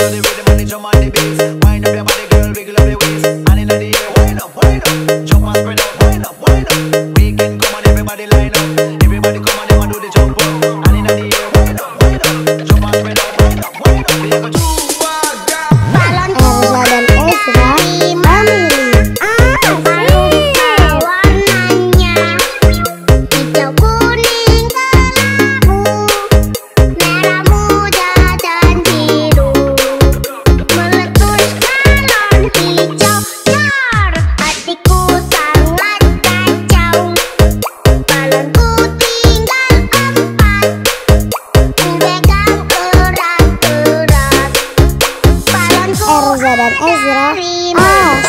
to the rhythm and the drum and the bass. Wind up your body, girl, wiggle up your waist. And in the air, wind up, jump and spread out, wind up. Weekend come on, everybody line up. Everybody come on, them and do the jump up. And in the air, wind up, jump and spread out, wind up. We are going to Erza dan Ezra memilih warnanya hijau kuning kelabu, merah muda dan biru, meletus balon hijau jar, hatiku sangat kacau. Balonku tinggal 4, pegang erat-erat. Balonku Erza dan Ezra A.